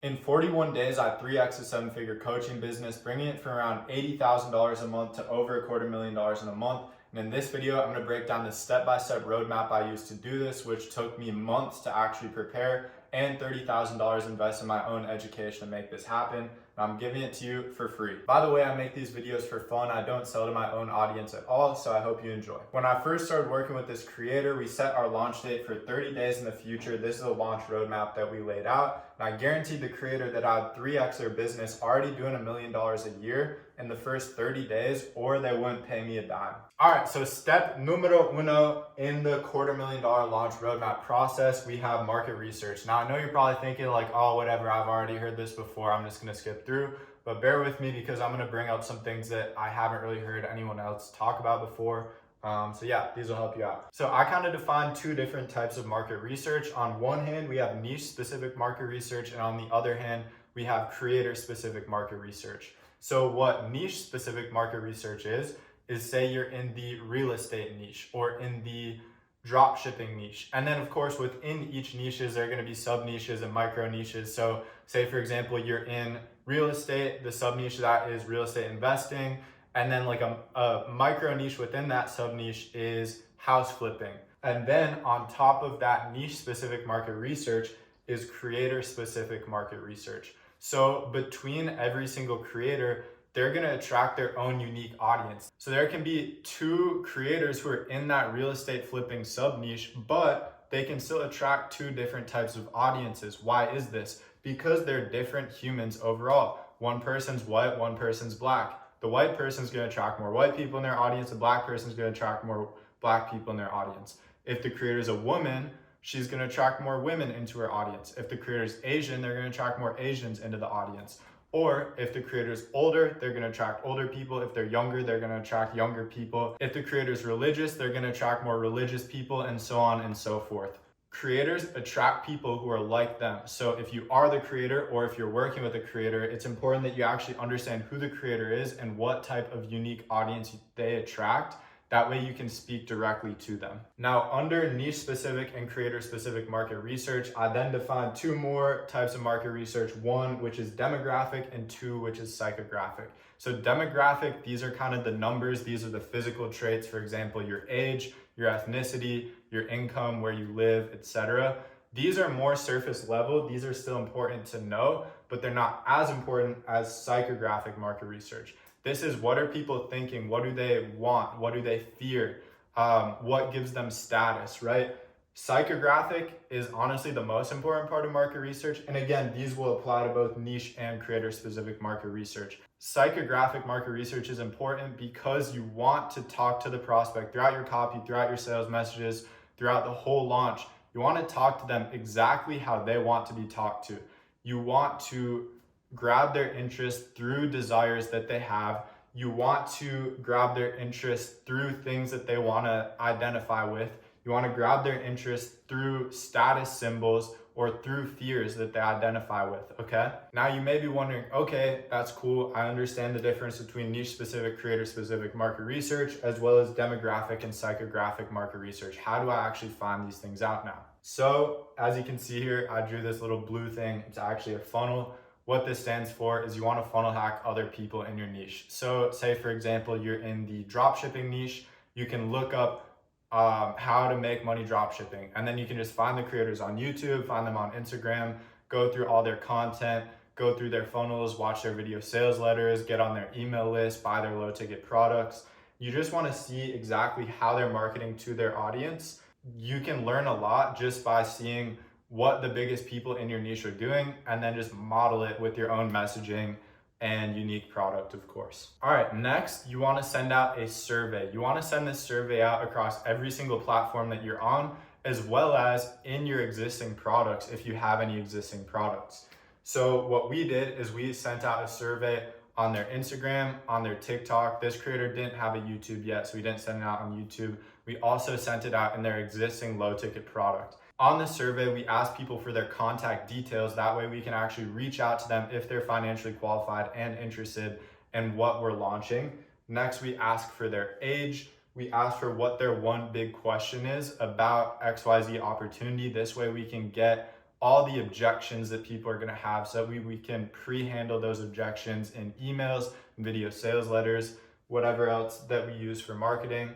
In 41 days, I 3x a seven-figure coaching business, bringing it from around $80,000 a month to over $250,000 in a month. And in this video, I'm going to break down the step-by-step roadmap I used to do this, which took me months to actually prepare, and $30,000 invest in my own education to make this happen. And I'm giving it to you for free. By the way, I make these videos for fun. I don't sell to my own audience at all, so I hope you enjoy. When I first started working with this creator, we set our launch date for 30 days in the future. This is a launch roadmap that we laid out. And I guaranteed the creator that I'd 3x their business, already doing $1 million a year in the first 30 days, or they wouldn't pay me a dime. All right, so step numero uno in the $250,000 launch roadmap process, we have market research. Now, I know you're probably thinking like, oh, whatever, I've already heard this before, I'm just gonna skip through, but bear with me because I'm gonna bring up some things that I haven't really heard anyone else talk about before. So yeah, these will help you out. So I kind of define two different types of market research. On one hand, we have niche specific market research, and on the other hand, we have creator specific market research. So what niche specific market research is say you're in the real estate niche or in the drop shipping niche. And then of course, within each niches, there are going to be sub niches and micro niches. So say for example, you're in real estate, the sub niche of that is real estate investing. And then like a micro niche within that sub niche is house flipping. And then on top of that niche specific market research is creator specific market research. So between every single creator, they're going to attract their own unique audience. So there can be two creators who are in that real estate flipping sub niche, but they can still attract two different types of audiences. Why is this? Because they're different humans overall. One person's white, one person's black. The white person's going to attract more white people in their audience. The black person's going to attract more black people in their audience. If the creator is a woman, she's going to attract more women into her audience. If the creator is Asian, they're going to attract more Asians into the audience. Or if the creator is older, they're going to attract older people. If they're younger, they're going to attract younger people. If the creator is religious, they're going to attract more religious people, and so on and so forth. Creators attract people who are like them. So if you are the creator or if you're working with a creator, it's important that you actually understand who the creator is and what type of unique audience they attract. That way you can speak directly to them. Now, under niche specific and creator specific market research, I then define two more types of market research. One, which is demographic, and two, which is psychographic. So demographic, these are kind of the numbers. These are the physical traits. For example, your age, your ethnicity, your income, where you live, etc. These are more surface level. These are still important to know, but they're not as important as psychographic market research. This is, what are people thinking? What do they want? What do they fear? What gives them status, right? Psychographic is honestly the most important part of market research. And again, these will apply to both niche and creator specific market research. Psychographic market research is important because you want to talk to the prospect throughout your copy, throughout your sales messages, throughout the whole launch. You want to talk to them exactly how they want to be talked to. You want to grab their interest through desires that they have. You want to grab their interest through things that they want to identify with. You want to grab their interest through status symbols or through fears that they identify with, okay? Now you may be wondering, okay, that's cool. I understand the difference between niche specific, creator specific market research, as well as demographic and psychographic market research. How do I actually find these things out now? So as you can see here, I drew this little blue thing. It's actually a funnel. What this stands for is you want to funnel hack other people in your niche. So say for example, you're in the dropshipping niche, you can look up how to make money dropshipping. And then you can just find the creators on YouTube, find them on Instagram, go through all their content, go through their funnels, watch their video sales letters, get on their email list, buy their low ticket products. You just want to see exactly how they're marketing to their audience. You can learn a lot just by seeing what the biggest people in your niche are doing, and then just model it with your own messaging and unique product, of course. All right, next, you want to send out a survey. You want to send this survey out across every single platform that you're on, as well as in your existing products, if you have any existing products. So what we did is we sent out a survey on their Instagram, on their TikTok. This creator didn't have a YouTube yet, so we didn't send it out on YouTube. We also sent it out in their existing low ticket product. On the survey, we ask people for their contact details. That way we can actually reach out to them if they're financially qualified and interested in what we're launching. Next, we ask for their age. We ask for what their one big question is about XYZ opportunity. This way we can get all the objections that people are going to have, so that we can pre-handle those objections in emails, video sales letters, whatever else that we use for marketing.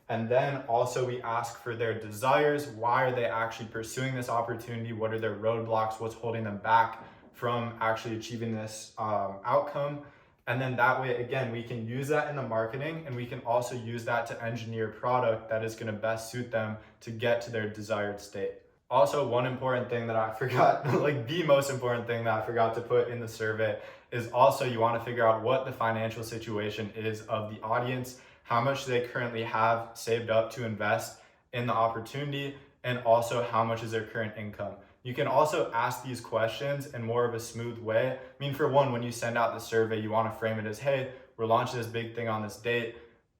And then also we ask for their desires. Why are they actually pursuing this opportunity? What are their roadblocks? What's holding them back from actually achieving this outcome? And then that way, again, we can use that in the marketing, and we can also use that to engineer product that is going to best suit them to get to their desired state. Also, one important thing that I forgot, like the most important thing that I forgot to put in the survey, is also you want to figure out what the financial situation is of the audience, how much they currently have saved up to invest in the opportunity, and also how much is their current income. You can also ask these questions in more of a smooth way. I mean, for one, when you send out the survey, you want to frame it as, hey, we're launching this big thing on this date.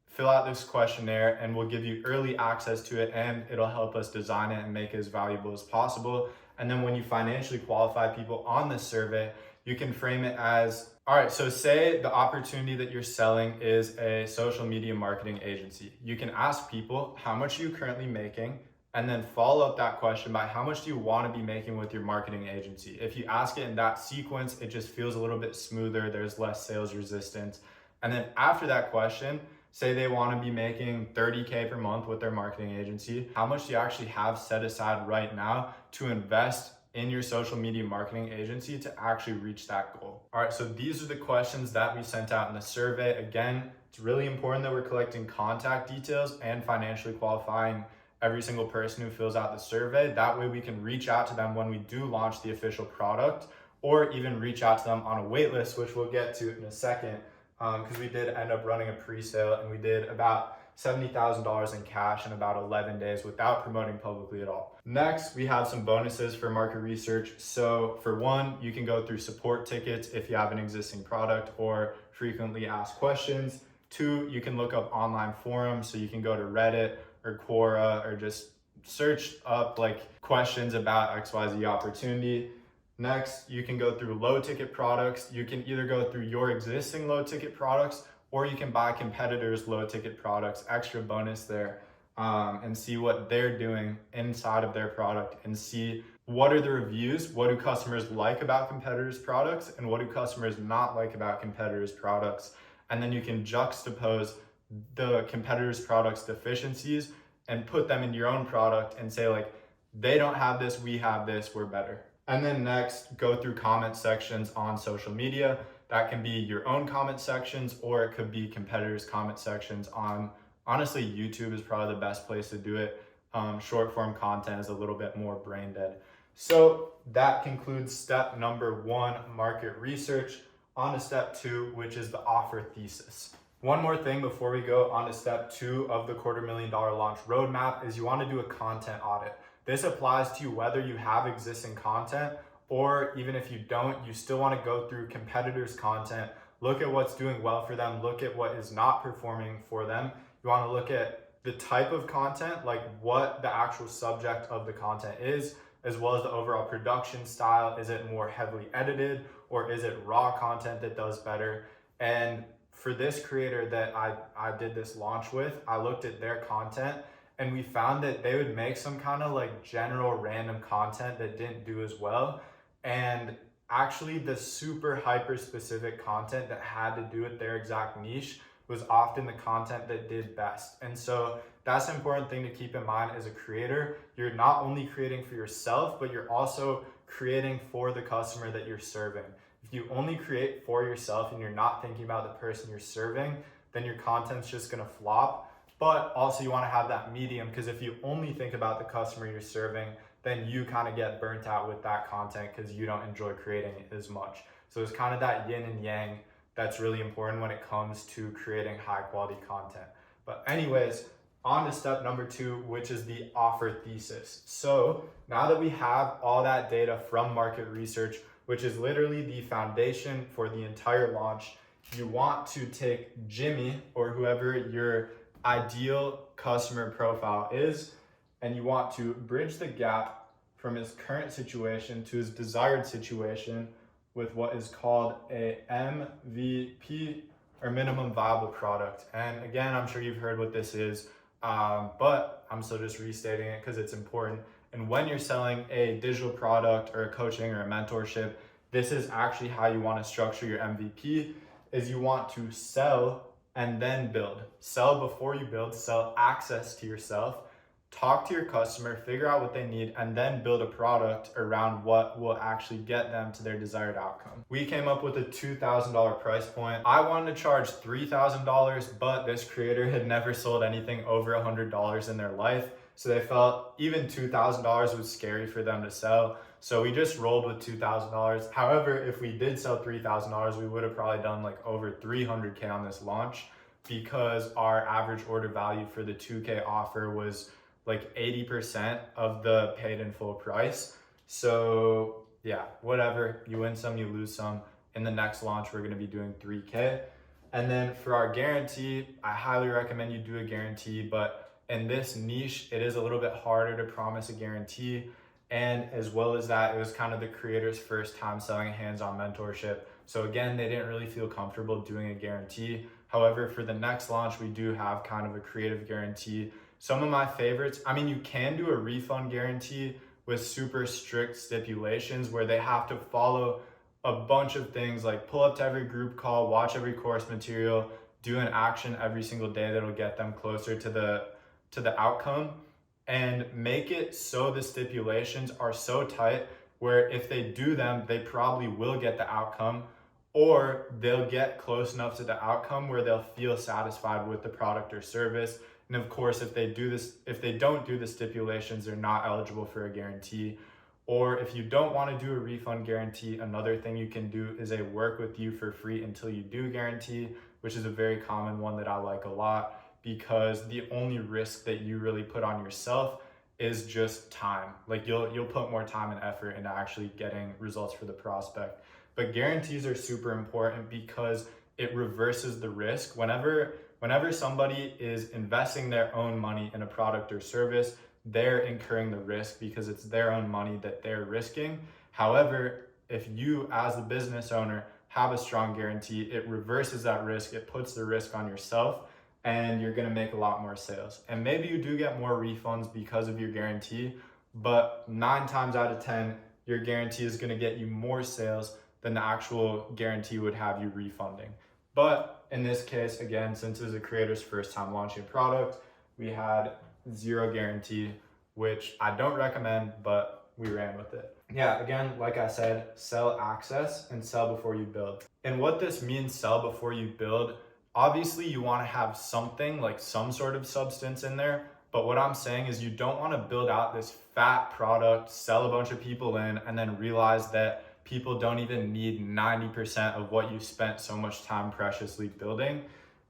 Fill out this questionnaire and we'll give you early access to it, and it'll help us design it and make it as valuable as possible. And then when you financially qualify people on this survey, you can frame it as, all right, so say the opportunity that you're selling is a social media marketing agency. You can ask people, how much are you currently making? And then follow up that question by how much do you want to be making with your marketing agency? If you ask it in that sequence, it just feels a little bit smoother. There's less sales resistance. And then after that question, say they want to be making $30K per month with their marketing agency. How much do you actually have set aside right now to invest in your social media marketing agency to actually reach that goal? All right, so these are the questions that we sent out in the survey. Again, it's really important that we're collecting contact details and financially qualifying every single person who fills out the survey. That way we can reach out to them when we do launch the official product, or even reach out to them on a wait list, which we'll get to in a second, because we did end up running a pre-sale and we did about $70,000 in cash in about 11 days without promoting publicly at all. Next, we have some bonuses for market research. So for one, you can go through support tickets if you have an existing product or frequently asked questions. Two, you can look up online forums. So you can go to Reddit or Quora or just search up like questions about XYZ opportunity. Next, you can go through low ticket products. You can either go through your existing low ticket products, or you can buy competitors' low ticket products, extra bonus there, and see what they're doing inside of their product and see what are the reviews, what do customers like about competitors' products, and what do customers not like about competitors' products. And then you can juxtapose the competitors' products' deficiencies and put them in your own product and say like, they don't have this, we have this, we're better. And then next, go through comment sections on social media. That can be your own comment sections, or it could be competitors' comment sections on, honestly, YouTube is probably the best place to do it. Short form content is a little bit more brain dead. So that concludes step number 1, market research. On to step 2, which is the offer thesis. One more thing before we go on to step 2 of the $250,000 launch roadmap is you want to do a content audit. This applies to you whether you have existing content, or even if you don't, you still want to go through competitors' content, look at what's doing well for them, look at what is not performing for them. You want to look at the type of content, like what the actual subject of the content is, as well as the overall production style. Is it more heavily edited, or is it raw content that does better? And for this creator that I did this launch with, I looked at their content and we found that they would make some kind of like general random content that didn't do as well. And actually the super hyper specific content that had to do with their exact niche was often the content that did best. And so that's an important thing to keep in mind as a creator. You're not only creating for yourself, but you're also creating for the customer that you're serving. If you only create for yourself and you're not thinking about the person you're serving, then your content's just gonna flop. But also you wanna have that medium, because if you only think about the customer you're serving, then you kind of get burnt out with that content because you don't enjoy creating it as much. So it's kind of that yin and yang that's really important when it comes to creating high quality content. But anyways, on to step number 2, which is the offer thesis. So now that we have all that data from market research, which is literally the foundation for the entire launch, you want to take Jimmy, or whoever your ideal customer profile is, and you want to bridge the gap from his current situation to his desired situation with what is called a MVP, or minimum viable product. And again, I'm sure you've heard what this is, but I'm still just restating it because it's important. And when you're selling a digital product or a coaching or a mentorship, this is actually how you want to structure your MVP, is you want to sell and then build. Sell before you build, sell access to yourself, talk to your customer, figure out what they need, and then build a product around what will actually get them to their desired outcome. We came up with a $2,000 price point. I wanted to charge $3,000, but this creator had never sold anything over $100 in their life. So they felt even $2,000 was scary for them to sell. So we just rolled with $2,000. However, if we did sell $3,000, we would have probably done like over 300K on this launch, because our average order value for the 2K offer was like 80% of the paid in full price. So yeah, whatever, you win some, you lose some. In the next launch, we're gonna be doing 3K. And then for our guarantee, I highly recommend you do a guarantee, but in this niche, it is a little bit harder to promise a guarantee. And as well as that, it was kind of the creator's first time selling a hands-on mentorship. So again, they didn't really feel comfortable doing a guarantee. However, for the next launch, we do have kind of a creative guarantee. Some of my favorites, I mean, you can do a refund guarantee with super strict stipulations where they have to follow a bunch of things like pull up to every group call, watch every course material, do an action every single day that'll get them closer to the outcome, and make it so the stipulations are so tight where if they do them, they probably will get the outcome, or they'll get close enough to the outcome where they'll feel satisfied with the product or service. And of course, if they don't do the stipulations, they're not eligible for a guarantee. Or if you don't want to do a refund guarantee, another thing you can do is a work with you for free until you do guarantee, which is a very common one that I like a lot, because the only risk that you really put on yourself is just time. Like you'll put more time and effort into actually getting results for the prospect. But guarantees are super important because it reverses the risk. Whenever somebody is investing their own money in a product or service, they're incurring the risk because it's their own money that they're risking. However, if you as the business owner have a strong guarantee, it reverses that risk, it puts the risk on yourself, and you're gonna make a lot more sales. And maybe you do get more refunds because of your guarantee, but 9 times out of 10, your guarantee is gonna get you more sales than the actual guarantee would have you refunding. But in this case, again, since it was a creator's first time launching a product, we had 0 guarantee, which I don't recommend, but we ran with it. Yeah, again, like I said, sell access and sell before you build. And what this means, sell before you build, obviously you want to have something like some sort of substance in there. But what I'm saying is you don't want to build out this fat product, sell a bunch of people in, and then realize that people don't even need 90% of what you spent so much time preciously building.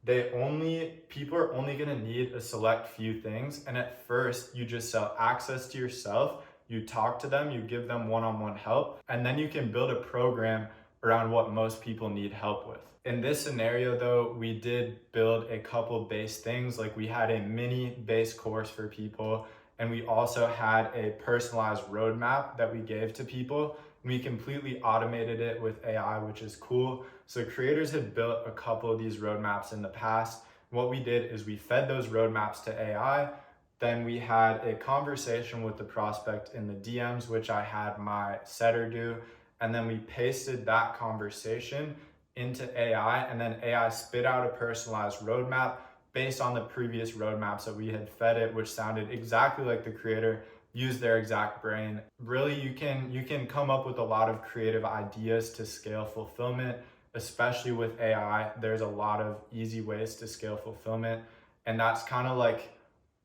People are only going to need a select few things. And at first you just sell access to yourself. You talk to them, you give them one-on-one help, and then you can build a program around what most people need help with. In this scenario though, we did build a couple base things. Like we had a mini base course for people, and we also had a personalized roadmap that we gave to people. We completely automated it with AI, which is cool. So creators had built a couple of these roadmaps in the past. What we did is we fed those roadmaps to AI. Then we had a conversation with the prospect in the DMs, which I had my setter do. And then we pasted that conversation into AI, and then AI spit out a personalized roadmap based on the previous roadmaps that we had fed it, which sounded exactly like the creator, used their exact brain. Really, you can come up with a lot of creative ideas to scale fulfillment, especially with AI. There's a lot of easy ways to scale fulfillment. And that's kind of like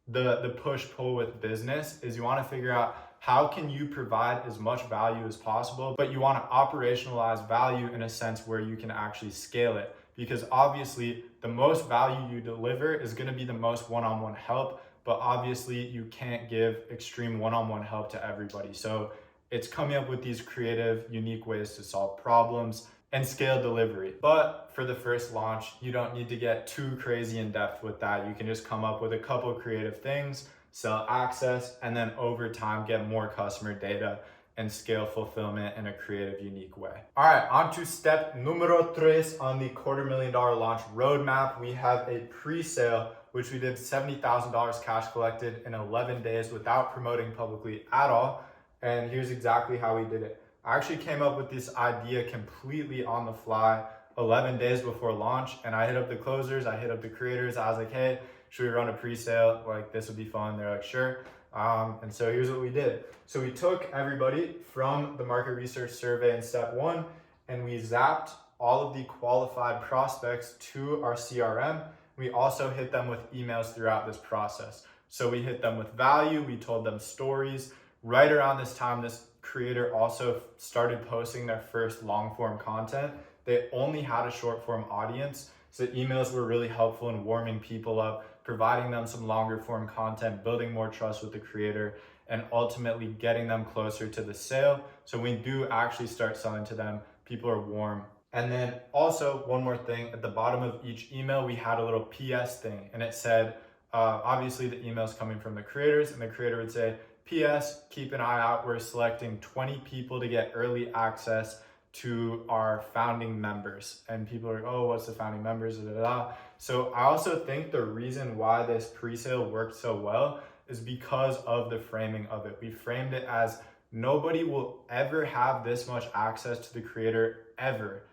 the push-pull with business, is you want to figure out how can you provide as much value as possible, but you want to operationalize value in a sense where you can actually scale it. Because obviously the most value you deliver is going to be the most one-on-one help, but obviously you can't give extreme one-on-one help to everybody. So it's coming up with these creative, unique ways to solve problems and scale delivery. But for the first launch, you don't need to get too crazy in depth with that. You can just come up with a couple creative things, sell access, and then over time get more customer data and scale fulfillment in a creative, unique way. All right, on to step numero tres on the $250,000 launch roadmap. We have a pre-sale which we did $70,000 cash collected in 11 days without promoting publicly at all. And here's exactly how we did it. I actually came up with this idea completely on the fly 11 days before launch, and I hit up the closers, I hit up the creators. I was like, hey, should we run a pre-sale? Like, this would be fun. They're like, sure. And so here's what we did. So we took everybody from the market research survey in step 1, and we zapped all of the qualified prospects to our CRM. We also hit them with emails throughout this process. So we hit them with value, we told them stories. Right around this time, this creator also started posting their first long form content. They only had a short form audience, so emails were really helpful in warming people up, providing them some longer form content, building more trust with the creator, and ultimately getting them closer to the sale. So when we do actually start selling to them, people are warm. And then also one more thing, at the bottom of each email, we had a little PS thing, and it said, obviously the email's coming from the creators, and the creator would say, PS, keep an eye out, we're selecting 20 people to get early access to our founding members. And people are like, oh, what's the founding members? Da, da, da. So I also think the reason why this pre-sale worked so well is because of the framing of it. We framed it as nobody will ever have this much access to the creator ever.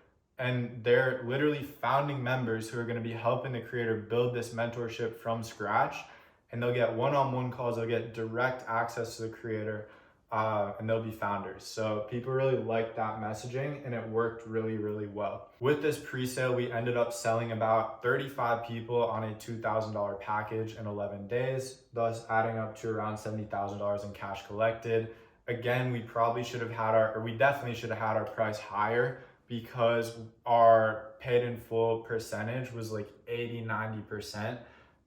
And they're literally founding members who are going to be helping the creator build this mentorship from scratch. And they'll get one-on-one calls, they'll get direct access to the creator, and they'll be founders. So people really liked that messaging, and it worked really, really well. With this pre-sale, we ended up selling about 35 people on a $2,000 package in 11 days, thus adding up to around $70,000 in cash collected. Again, we definitely should have had our price higher, because our paid in full percentage was like 80-90%,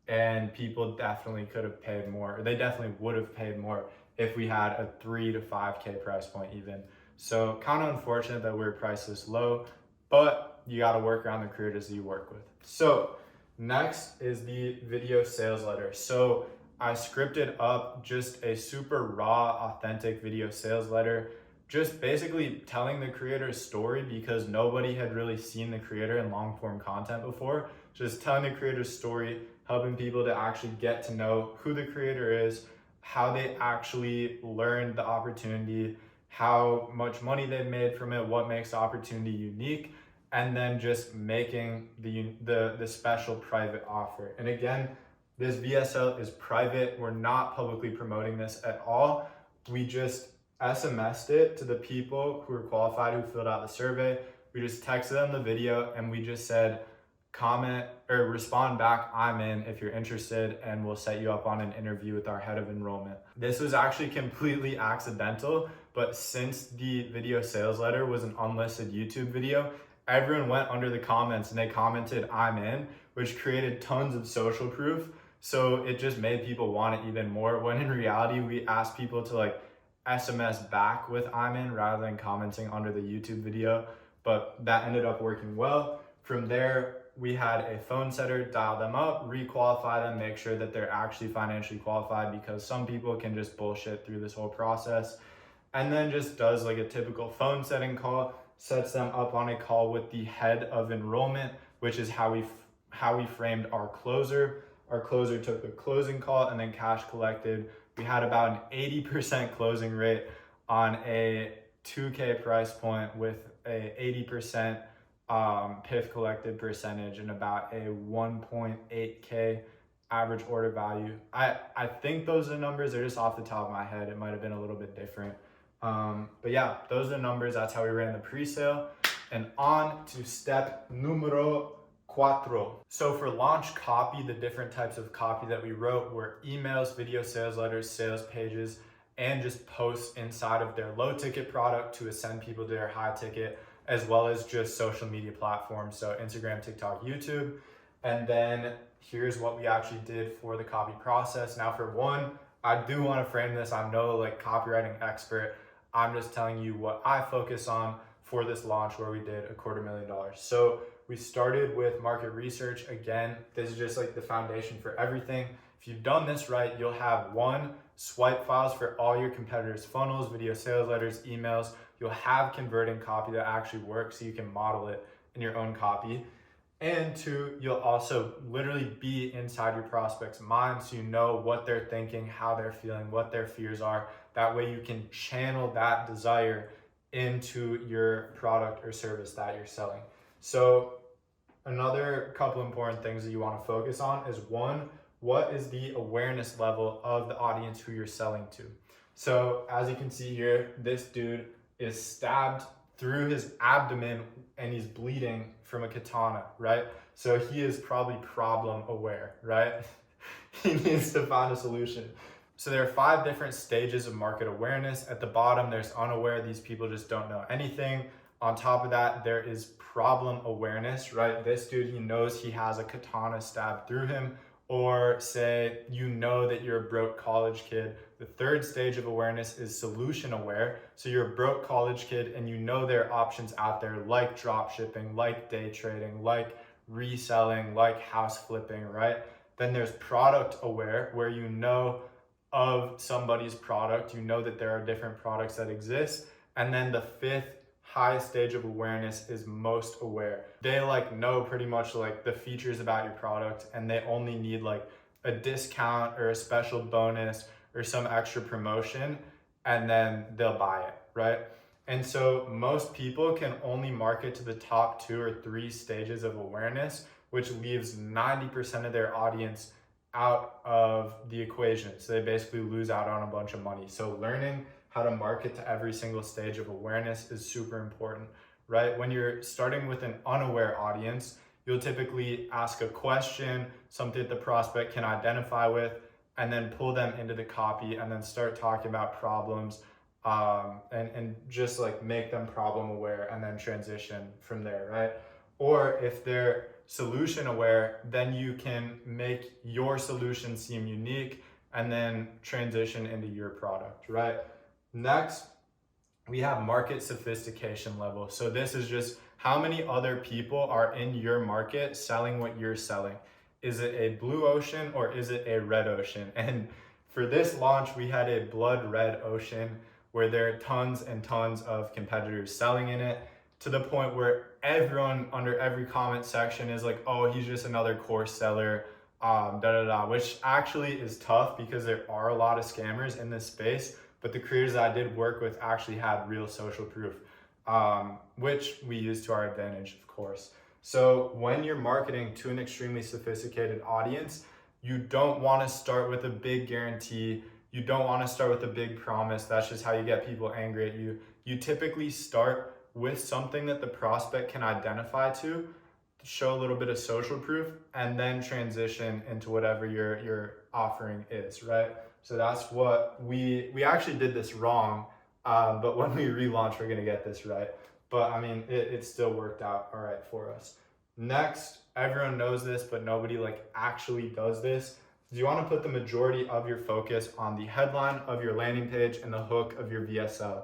and people definitely could have paid more, or they definitely would have paid more if we had a 3 to 5K price point even. So kind of unfortunate that we're priced this low, but you got to work around the creators that you work with. So next is the video sales letter. So I scripted up just a super raw, authentic video sales letter, just basically telling the creator's story, because nobody had really seen the creator in long form content before. Just telling the creator's story, helping people to actually get to know who the creator is, how they actually learned the opportunity, how much money they've made from it, what makes the opportunity unique, and then just making the special private offer. And again, this VSL is private. We're not publicly promoting this at all. We just SMS'd it to the people who were qualified, who filled out the survey. We just texted them the video, and we just said, comment or respond back, I'm in if you're interested, and we'll set you up on an interview with our head of enrollment. This was actually completely accidental, but since the video sales letter was an unlisted YouTube video, everyone went under the comments and they commented, I'm in, which created tons of social proof. So it just made people want it even more, when in reality, we asked people to like SMS back with I'm in rather than commenting under the YouTube video, but that ended up working well. From there, we had a phone setter dial them up, re-qualify them, make sure that they're actually financially qualified, because some people can just bullshit through this whole process. And then just does like a typical phone setting call, sets them up on a call with the head of enrollment, which is how we framed our closer. Our closer took the closing call and then cash collected. We had about an 80% closing rate on a 2K price point with a 80% PIF collected percentage and about a 1.8K average order value. I think those are the numbers. They're just off the top of my head. It might have been a little bit different. But yeah, those are the numbers. That's how we ran the pre-sale. And on to step numero 4. So for launch copy, the different types of copy that we wrote were emails, video sales letters, sales pages, and just posts inside of their low ticket product to ascend people to their high ticket, as well as just social media platforms. So Instagram, TikTok, YouTube. And then here's what we actually did for the copy process. Now for one, I do want to frame this. I'm no like copywriting expert. I'm just telling you what I focus on for this launch, where we did $250,000. So we started with market research. Again, this is just like the foundation for everything. If you've done this right, you'll have one, swipe files for all your competitors' funnels, video sales letters, emails. You'll have converting copy that actually works, so you can model it in your own copy. And two, you'll also literally be inside your prospect's mind, so you know what they're thinking, how they're feeling, what their fears are. That way you can channel that desire into your product or service that you're selling. So another couple important things that you want to focus on is one, what is the awareness level of the audience who you're selling to? So as you can see here, this dude is stabbed through his abdomen and he's bleeding from a katana, right? So he is probably problem aware, right? He needs to find a solution. So there are 5 different stages of market awareness. At the bottom, there's unaware. These people just don't know anything. On top of that, there is problem awareness, right? This dude, he knows he has a katana stabbed through him. Or say you know that you're a broke college kid. The 3rd stage of awareness is solution aware. So you're a broke college kid and you know there are options out there like drop shipping, like day trading, like reselling, like house flipping, right? Then there's product aware, where you know of somebody's product, you know that there are different products that exist. And then the 5th highest stage of awareness is most aware. They know pretty much the features about your product, and they only need a discount or a special bonus or some extra promotion, and then they'll buy it, right? And so most people can only market to the top 2 or 3 stages of awareness, which leaves 90% of their audience out of the equation. So they basically lose out on a bunch of money. So learning how to market to every single stage of awareness is super important, right? When you're starting with an unaware audience, you'll typically ask a question, something that the prospect can identify with, and then pull them into the copy and then start talking about problems, and just make them problem aware and then transition from there, right? Or if they're solution aware, then you can make your solution seem unique and then transition into your product, right? Next, we have market sophistication level. So this is just how many other people are in your market selling what you're selling. Is it a blue ocean or is it a red ocean? And for this launch, we had a blood red ocean where there are tons and tons of competitors selling in it, to the point where everyone under every comment section is like, oh, he's just another course seller, which actually is tough because there are a lot of scammers in this space. But the creators that I did work with actually had real social proof, which we use to our advantage, of course. So when you're marketing to an extremely sophisticated audience, you don't want to start with a big guarantee. You don't want to start with a big promise. That's just how you get people angry at you. You typically start with something that the prospect can identify to show a little bit of social proof, and then transition into whatever your offering is, right? So that's what we actually did this wrong, but when we relaunch, we're gonna get this right. But I mean, it still worked out all right for us. Next, everyone knows this, but nobody actually does this. You want to put the majority of your focus on the headline of your landing page and the hook of your VSL.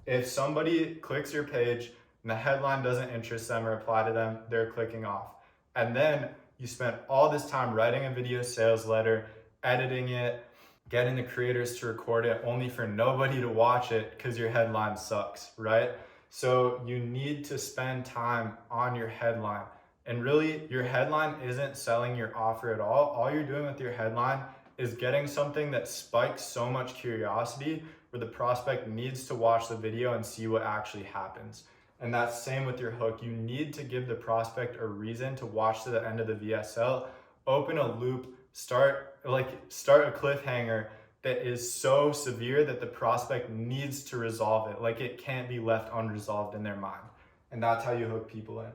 If somebody clicks your page and the headline doesn't interest them or apply to them, they're clicking off. And then you spent all this time writing a video sales letter, editing it, getting the creators to record it, only for nobody to watch it because your headline sucks, right? So you need to spend time on your headline. And really, your headline isn't selling your offer at all. All you're doing with your headline is getting something that spikes so much curiosity where the prospect needs to watch the video and see what actually happens. And that's same with your hook. You need to give the prospect a reason to watch to the end of the VSL, open a loop, start a cliffhanger that is so severe that the prospect needs to resolve it. It can't be left unresolved in their mind. And that's how you hook people in.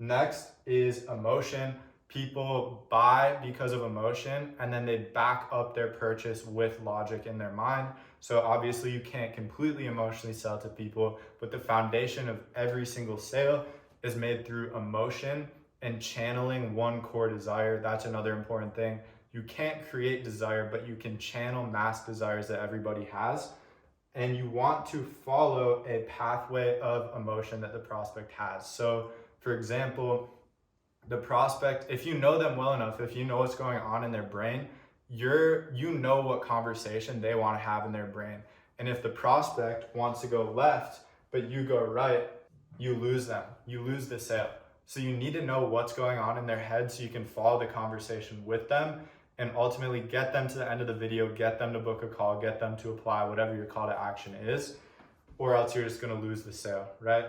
Next is emotion. People buy because of emotion, and then they back up their purchase with logic in their mind. So obviously you can't completely emotionally sell to people, but the foundation of every single sale is made through emotion and channeling one core desire. That's another important thing. You can't create desire, but you can channel mass desires that everybody has. And you want to follow a pathway of emotion that the prospect has. So for example, the prospect, if you know them well enough, if you know what's going on in their brain, you know what conversation they want to have in their brain. And if the prospect wants to go left, but you go right, you lose them. You lose the sale. So you need to know what's going on in their head so you can follow the conversation with them and ultimately get them to the end of the video, get them to book a call, get them to apply, whatever your call to action is, or else you're just going to lose the sale, right?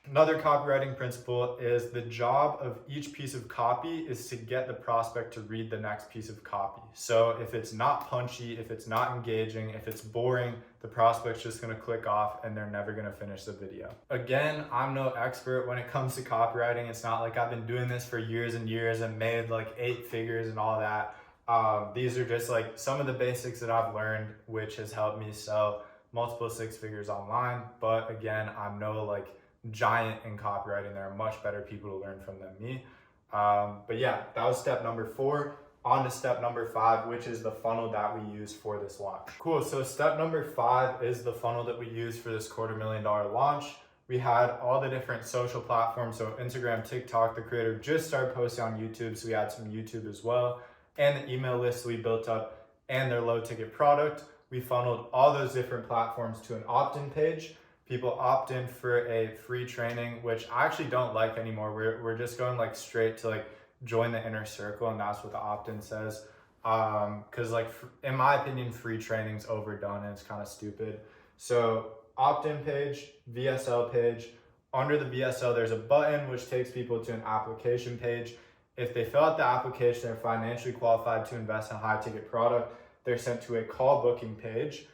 Another copywriting principle is the job of each piece of copy is to get the prospect to read the next piece of copy. So if it's not punchy, if it's not engaging, if it's boring, the prospect's just gonna click off and they're never gonna finish the video. Again, I'm no expert when it comes to copywriting. It's not like I've been doing this for years and years and made like 8 figures and all that. These are just like some of the basics that I've learned, which has helped me sell multiple 6 figures online. But again, I'm no like giant in copywriting. There are much better people to learn from than me. But yeah, that was step number 4. On to step number 5, which is the funnel that we use for this launch. Cool, so step number 5 is the funnel that we use for this $250,000 launch. We had all the different social platforms, so Instagram, TikTok, the creator just started posting on YouTube, so we had some YouTube as well, and the email list we built up, and their low ticket product. We funneled all those different platforms to an opt-in page. People opt in for a free training, which I actually don't like anymore. We're just going like straight to like join the inner circle, and that's what the opt-in says. Because like in my opinion, free training's overdone and it's kind of stupid. So opt-in page, VSL page. Under the VSL, there's a button which takes people to an application page. If they fill out the application, they're financially qualified to invest in a high ticket product. They're sent to a call booking page.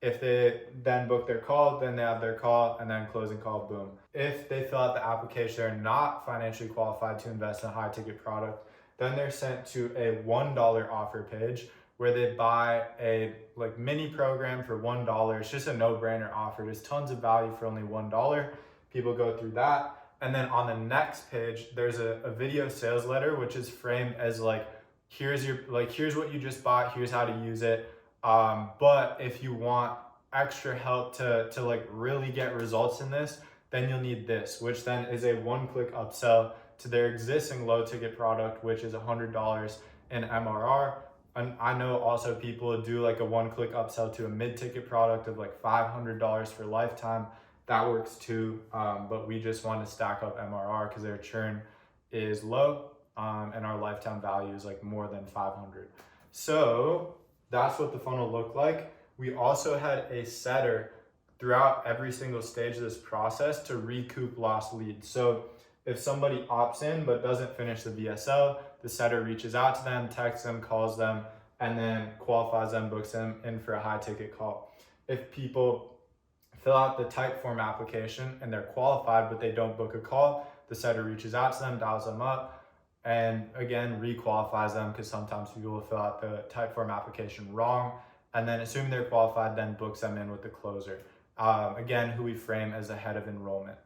If they then book their call, then they have their call and then closing call, boom. If they fill out the application, they're not financially qualified to invest in a high ticket product, then they're sent to a $1 offer page where they buy a like mini program for $1. It's just a no-brainer offer. There's tons of value for only $1. People go through that. And then on the next page, there's a video sales letter, which is framed as like, here's what you just bought, here's how to use it. But if you want extra help to like really get results in this, then you'll need this, which then is a one-click upsell to their existing low ticket product, which is $100 in MRR. And I know also people do like a one-click upsell to a mid-ticket product of like $500 for lifetime. That works too, but we just want to stack up MRR because their churn is low, and our lifetime value is like more than 500. So that's what the funnel looked like. We also had a setter throughout every single stage of this process to recoup lost leads. So if somebody opts in but doesn't finish the VSL, the setter reaches out to them, texts them, calls them, and then qualifies them, books them in for a high ticket call. If people fill out the type form application and they're qualified but they don't book a call, the setter reaches out to them, dials them up, and again requalifies them because sometimes people will fill out the type form application wrong, and then assuming they're qualified, then books them in with the closer, again who we frame as the head of enrollment.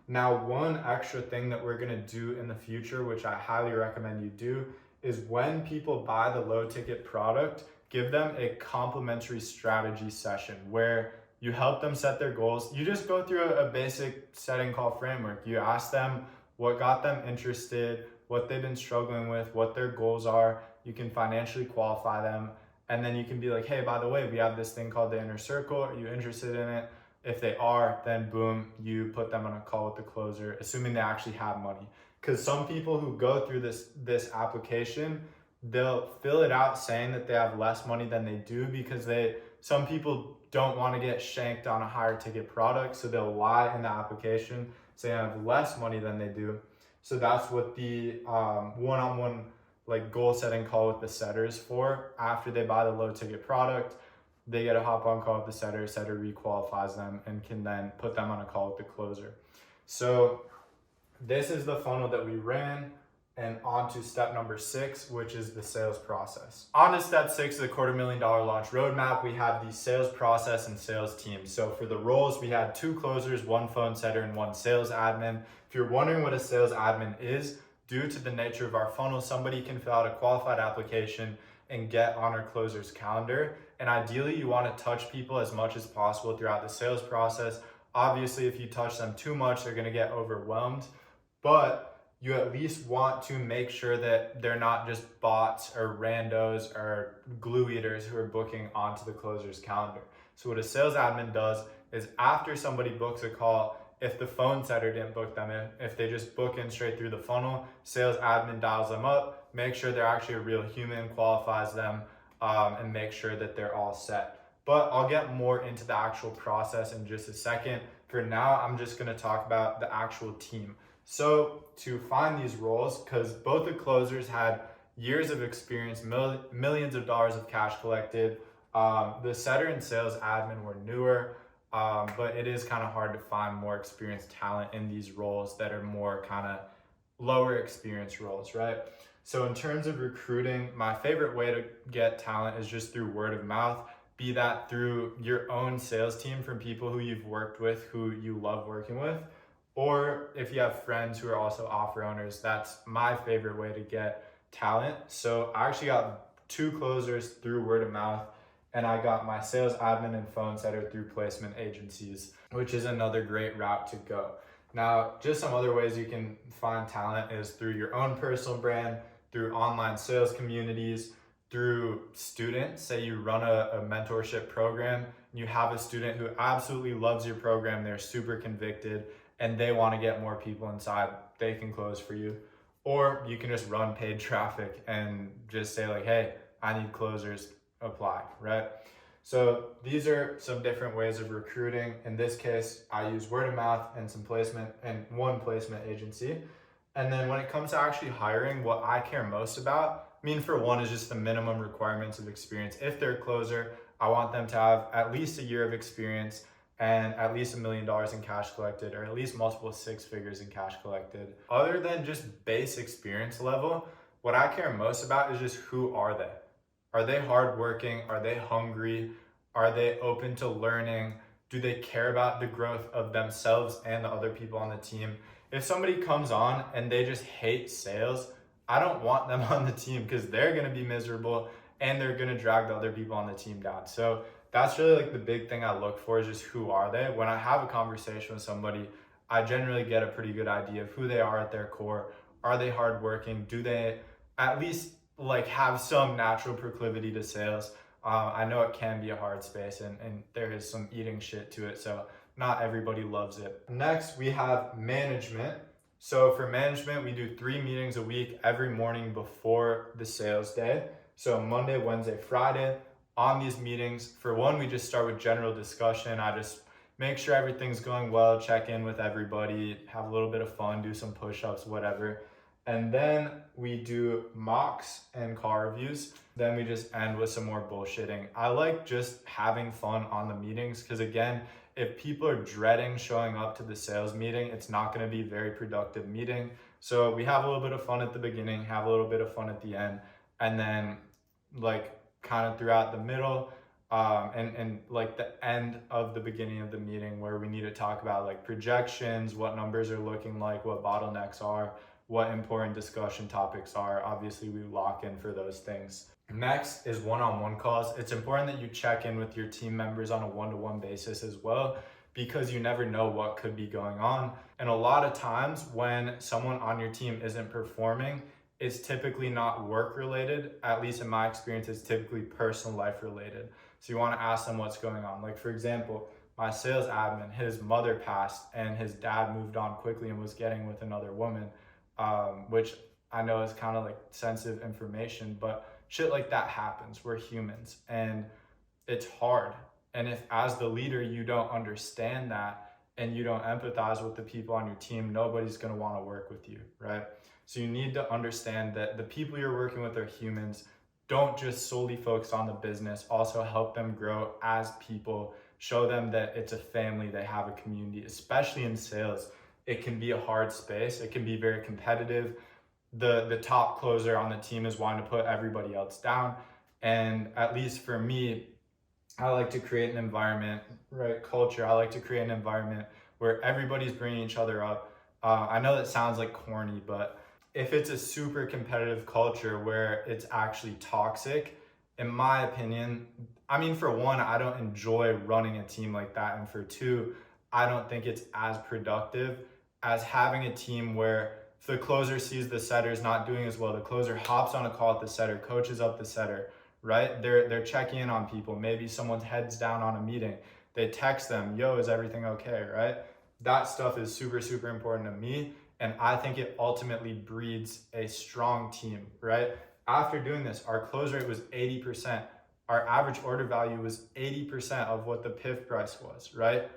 Now, one extra thing that we're going to do in the future, which I highly recommend you do, is when people buy the low ticket product, give them a complimentary strategy session where you help them set their goals. You just go through a basic setting call framework. You ask them what got them interested, what they've been struggling with, what their goals are. You can financially qualify them. And then you can be like, hey, by the way, we have this thing called the inner circle. Are you interested in it? If they are, then boom, you put them on a call with the closer, assuming they actually have money. Because some people who go through this application, they'll fill it out saying that they have less money than they do because some people don't want to get shanked on a higher ticket product. So they'll lie in the application, say they have less money than they do. So that's what the one-on-one like goal setting call with the setter is for. After they buy the low ticket product, they get a hop on call with the setter requalifies them and can then put them on a call with the closer. So this is the funnel that we ran, and on to step number 6, which is the sales process. On to step 6 of the $250,000 launch roadmap, we have the sales process and sales team. So for the roles, we had 2 closers, 1 phone setter, and 1 sales admin. If you're wondering what a sales admin is, due to the nature of our funnel, somebody can fill out a qualified application and get on our closer's calendar. And ideally, you want to touch people as much as possible throughout the sales process. Obviously, if you touch them too much, they're going to get overwhelmed. But you at least want to make sure that they're not just bots or randos or glue eaters who are booking onto the closer's calendar. So what a sales admin does is after somebody books a call if the phone setter didn't book them in, if they just book in straight through the funnel, sales admin dials them up, make sure they're actually a real human, qualifies them, and make sure that they're all set. But I'll get more into the actual process in just a second. For now, I'm just gonna talk about the actual team. So to find these roles, because both the closers had years of experience, millions of dollars of cash collected. The setter and sales admin were newer, but it is kind of hard to find more experienced talent in these roles that are more kind of lower experience roles, right? So in terms of recruiting, my favorite way to get talent is just through word of mouth, be that through your own sales team from people who you've worked with, who you love working with, or if you have friends who are also offer owners, that's my favorite way to get talent. So I actually got 2 closers through word of mouth, and I got my sales admin and phone setter through placement agencies, which is another great route to go. Now, just some other ways you can find talent is through your own personal brand, through online sales communities, through students. Say you run a mentorship program, and you have a student who absolutely loves your program, they're super convicted, and they want to get more people inside, they can close for you. Or you can just run paid traffic and just say like, hey, I need closers, apply, right? So these are some different ways of recruiting. In this case, I use word of mouth and some placement and one placement agency. And then when it comes to actually hiring, what I care most about, I mean, for one, is just the minimum requirements of experience. If they're a closer, I want them to have at least a year of experience and at least $1 million in cash collected, or at least multiple 6 figures in cash collected. Other than just base experience level, what I care most about is just who are they? Are they hardworking? Are they hungry? Are they open to learning? Do they care about the growth of themselves and the other people on the team? If somebody comes on and they just hate sales, I don't want them on the team, because they're gonna be miserable and they're gonna drag the other people on the team down. So that's really like the big thing I look for, is just who are they? When I have a conversation with somebody, I generally get a pretty good idea of who they are at their core. Are they hardworking? Do they at least like have some natural proclivity to sales? I know it can be a hard space, and there is some eating shit to it, so not everybody loves it. Next, we have management. So for management, we do 3 meetings a week every morning before the sales day. So Monday, Wednesday, Friday. On these meetings, for one, we just start with general discussion. I just make sure everything's going well, check in with everybody, have a little bit of fun, do some push-ups, whatever. And then we do mocks and car reviews. Then we just end with some more bullshitting. I like just having fun on the meetings, because again, if people are dreading showing up to the sales meeting, it's not going to be a very productive meeting. So we have a little bit of fun at the beginning, have a little bit of fun at the end, and then like kind of throughout the middle, and like the end of the beginning of the meeting, where we need to talk about like projections, what numbers are looking like, what bottlenecks are, what important discussion topics are. Obviously, we lock in for those things. Next is one-on-one calls. It's important that you check in with your team members on a one-to-one basis as well, because you never know what could be going on. And a lot of times when someone on your team isn't performing, it's typically not work related. At least in my experience, it's typically personal life related. So you want to ask them what's going on. Like for example, my sales admin, his mother passed and his dad moved on quickly and was getting with another woman, which I know is kind of like sensitive information, but shit like that happens. We're humans and it's hard. And if as the leader, you don't understand that and you don't empathize with the people on your team, nobody's going to want to work with you, right? So you need to understand that the people you're working with are humans. Don't just solely focus on the business, also help them grow as people, show them that it's a family, they have a community, especially in sales. It can be a hard space. It can be very competitive. The top closer on the team is wanting to put everybody else down. And at least for me, I like to create an environment, right? Culture. I like to create an environment where everybody's bringing each other up. I know that sounds like corny, but if it's a super competitive culture where it's actually toxic, in my opinion, I mean, for one, I don't enjoy running a team like that. And for two, I don't think it's as productive as having a team where if the closer sees the setter's not doing as well, the closer hops on a call with the setter, coaches up the setter, right? They're checking in on people. Maybe someone's heads down on a meeting. They text them, yo, is everything okay, right? That stuff is super, super important to me. And I think it ultimately breeds a strong team, right? After doing this, our close rate was 80%. Our average order value was 80% of what the PIF price was, right?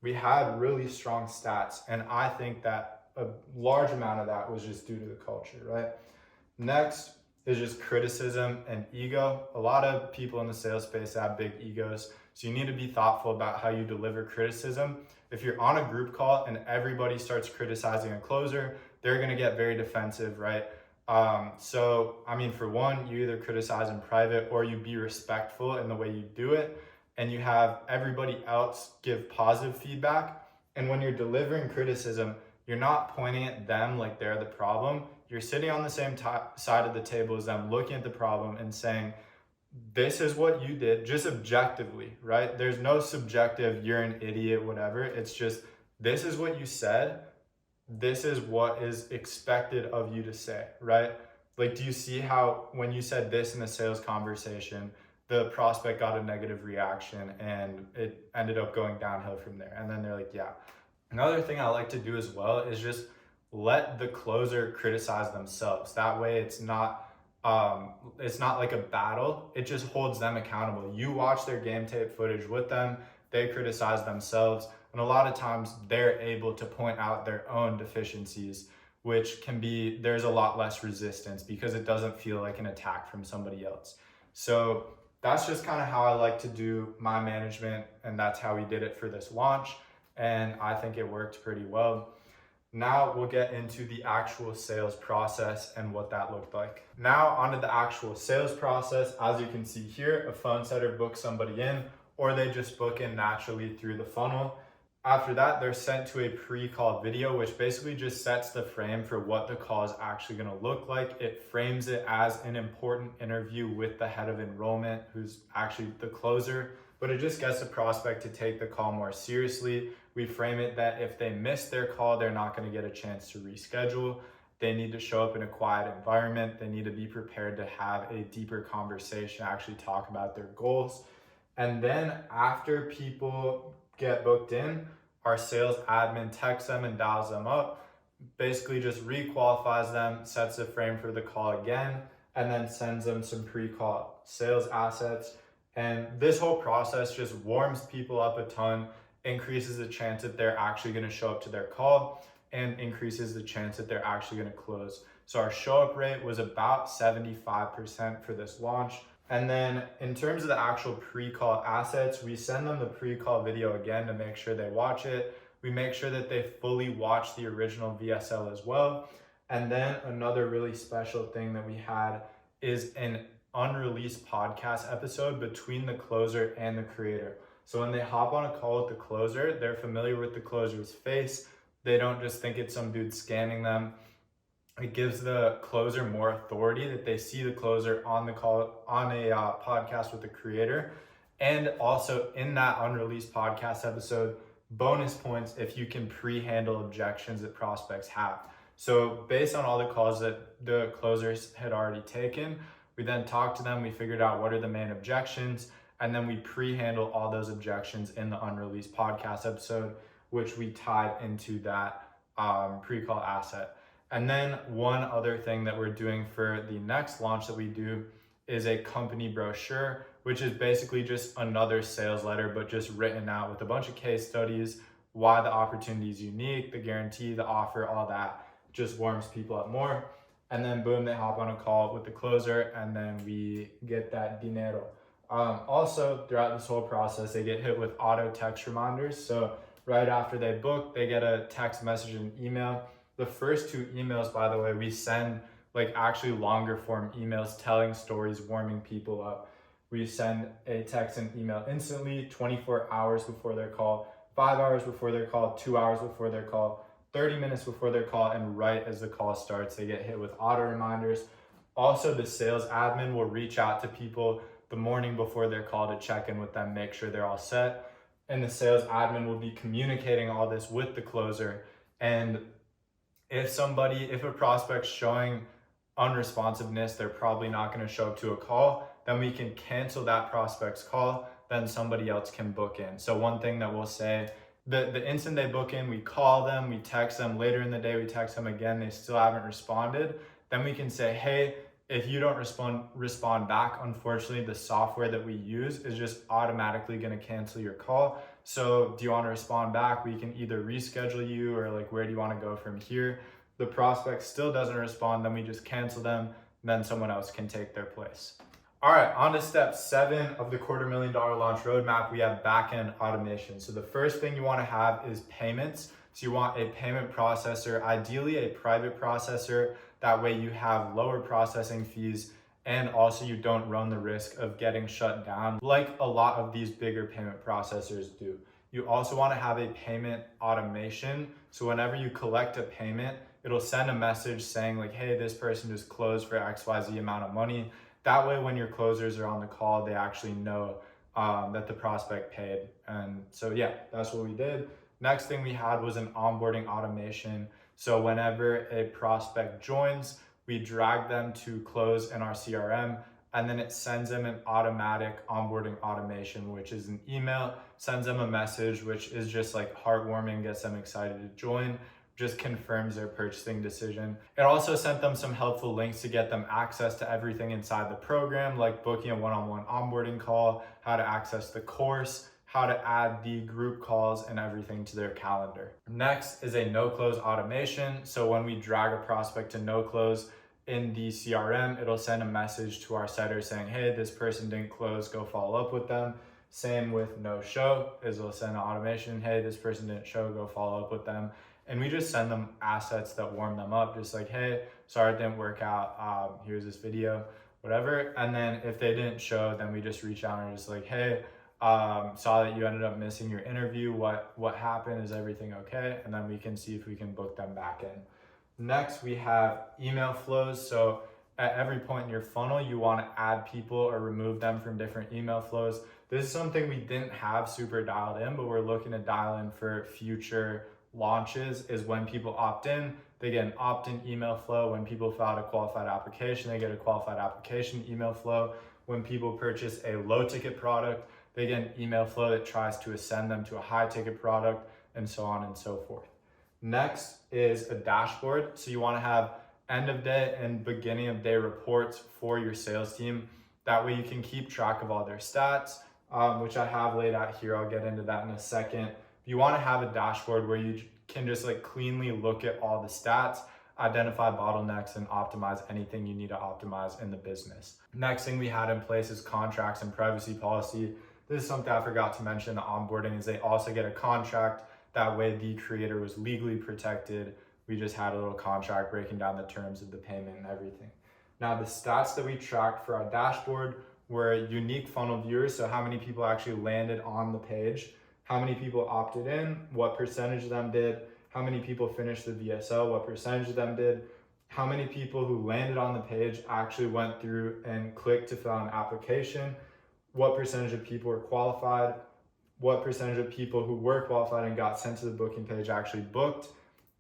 We had really strong stats. And I think that a large amount of that was just due to the culture, right? Next is just criticism and ego. A lot of people in the sales space have big egos. So you need to be thoughtful about how you deliver criticism. If you're on a group call and everybody starts criticizing a closer, they're going to get very defensive, right? For one, you either criticize in private or you be respectful in the way you do it, and you have everybody else give positive feedback. And when you're delivering criticism, you're not pointing at them like they're the problem. You're sitting on the same side of the table as them, looking at the problem and saying, this is what you did, just objectively, right? There's no subjective, you're an idiot, whatever. It's just, this is what you said. This is what is expected of you to say, right? Like, do you see how when you said this in a sales conversation, the prospect got a negative reaction and it ended up going downhill from there? And then they're like, yeah. Another thing I like to do as well is just let the closer criticize themselves. That way it's not like a battle. It just holds them accountable. You watch their game tape footage with them, they criticize themselves, and a lot of times they're able to point out their own deficiencies, which can be, there's a lot less resistance because it doesn't feel like an attack from somebody else. So that's just kind of how I like to do my management, and that's how we did it for this launch, and I think it worked pretty well. Now we'll get into the actual sales process and what that looked like. Now onto the actual sales process. As you can see here, a phone setter books somebody in, or they just book in naturally through the funnel. After that, they're sent to a pre-call video, which basically just sets the frame for what the call is actually going to look like. It frames it as an important interview with the head of enrollment, who's actually the closer, but it just gets the prospect to take the call more seriously. We frame it that if they miss their call, they're not going to get a chance to reschedule. They need to show up in a quiet environment. They need to be prepared to have a deeper conversation, actually talk about their goals. And then after people get booked in, our sales admin texts them and dials them up, basically just requalifies them, sets the frame for the call again, and then sends them some pre-call sales assets. And this whole process just warms people up a ton, increases the chance that they're actually going to show up to their call, and increases the chance that they're actually going to close. So our show up rate was about 75% for this launch. And then in terms of the actual pre-call assets, we send them the pre-call video again to make sure they watch it. We make sure that they fully watch the original VSL as well. And then another really special thing that we had is an unreleased podcast episode between the closer and the creator. So when they hop on a call with the closer, they're familiar with the closer's face. They don't just think it's some dude scamming them. It gives the closer more authority that they see the closer on the call, on a podcast with the creator. And also in that unreleased podcast episode, bonus points if you can pre-handle objections that prospects have. So based on all the calls that the closers had already taken, we then talked to them, we figured out what are the main objections, and then we pre-handle all those objections in the unreleased podcast episode, which we tied into that pre-call asset. And then one other thing that we're doing for the next launch that we do is a company brochure, which is basically just another sales letter, but just written out with a bunch of case studies, why the opportunity is unique, the guarantee, the offer, all that just warms people up more. And then boom, they hop on a call with the closer, and then we get that dinero. Also, throughout this whole process, they get hit with auto text reminders. So right after they book, they get a text message and email. The first two emails, by the way, we send like actually longer form emails telling stories, warming people up. We send a text and email instantly, 24 hours before their call, 5 hours before their call, 2 hours before their call, 30 minutes before their call, and right as the call starts, they get hit with auto reminders. Also, the sales admin will reach out to people the morning before their call to check in with them, make sure they're all set. And the sales admin will be communicating all this with the closer. And if a prospect's showing unresponsiveness, they're probably not going to show up to a call, then we can cancel that prospect's call, then somebody else can book in. So one thing that we'll say the instant they book in, we call them, we text them later in the day, we text them again, they still haven't responded. Then we can say, hey, if you don't respond back, unfortunately, the software that we use is just automatically going to cancel your call. So do you want to respond back? We can either reschedule you, or like, where do you want to go from here? The prospect still doesn't respond, then we just cancel them, then someone else can take their place. All right, on to step 7 of the $250,000 launch roadmap. We have backend automation. So the first thing you want to have is payments. So you want a payment processor, ideally a private processor. That way you have lower processing fees, and also you don't run the risk of getting shut down like a lot of these bigger payment processors do. You also want to have a payment automation. So whenever you collect a payment, it'll send a message saying like, hey, this person just closed for XYZ amount of money. That way, when your closers are on the call, they actually know that the prospect paid. And so, yeah, that's what we did. Next thing we had was an onboarding automation. So whenever a prospect joins, we drag them to close in our CRM, and then it sends them an automatic onboarding automation, which is an email, sends them a message, which is just like heartwarming, gets them excited to join, just confirms their purchasing decision. It also sent them some helpful links to get them access to everything inside the program, like booking a one-on-one onboarding call, how to access the course, how to add the group calls and everything to their calendar. Next is a no-close automation. So when we drag a prospect to no-close in the CRM, it'll send a message to our setter saying, hey, this person didn't close, go follow up with them. Same with no-show, is it'll send an automation, hey, this person didn't show, go follow up with them. And we just send them assets that warm them up, just like, hey, sorry it didn't work out, here's this video, whatever. And then if they didn't show, then we just reach out and just like, hey, saw that you ended up missing your interview, what happened, is everything okay? And then we can see if we can book them back in. Next, we have email flows. So at every point in your funnel, you want to add people or remove them from different email flows. This is something we didn't have super dialed in, but we're looking to dial in for future launches. Is when people opt in, they get an opt-in email flow. When people fill out a qualified application, they get a qualified application email flow. When people purchase a low ticket product, they get an email flow that tries to ascend them to a high ticket product, and so on and so forth. Next is a dashboard. So you want to have end of day and beginning of day reports for your sales team. That way you can keep track of all their stats, which I have laid out here. I'll get into that in a second. You want to have a dashboard where you can just like cleanly look at all the stats, identify bottlenecks, and optimize anything you need to optimize in the business. Next thing we had in place is contracts and privacy policy. This is something I forgot to mention in the onboarding, is they also get a contract. That way the creator was legally protected. We just had a little contract breaking down the terms of the payment and everything. Now the stats that we tracked for our dashboard were unique funnel viewers. So how many people actually landed on the page, how many people opted in, what percentage of them did, how many people finished the VSO, what percentage of them did, how many people who landed on the page actually went through and clicked to fill out an application, what percentage of people were qualified, what percentage of people who were qualified and got sent to the booking page actually booked,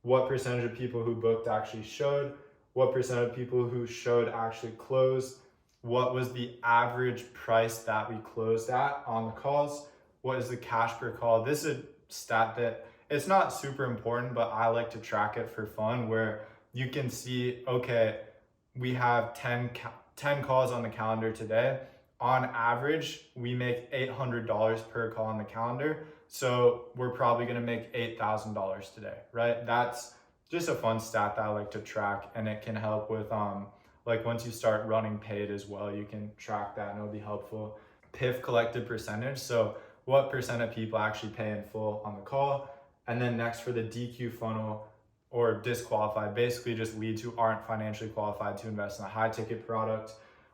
what percentage of people who booked actually showed, what percent of people who showed actually closed, what was the average price that we closed at on the calls, what is the cash per call. This is a stat that it's not super important, but I like to track it for fun, where you can see, okay, we have 10 calls on the calendar today. On average, we make $800 per call on the calendar. So we're probably gonna make $8,000 today, right? That's just a fun stat that I like to track, and it can help with, like once you start running paid as well, you can track that and it'll be helpful. PIF collected percentage. So what percent of people actually pay in full on the call? And then next for the DQ funnel, or disqualified, basically just leads who aren't financially qualified to invest in a high ticket product.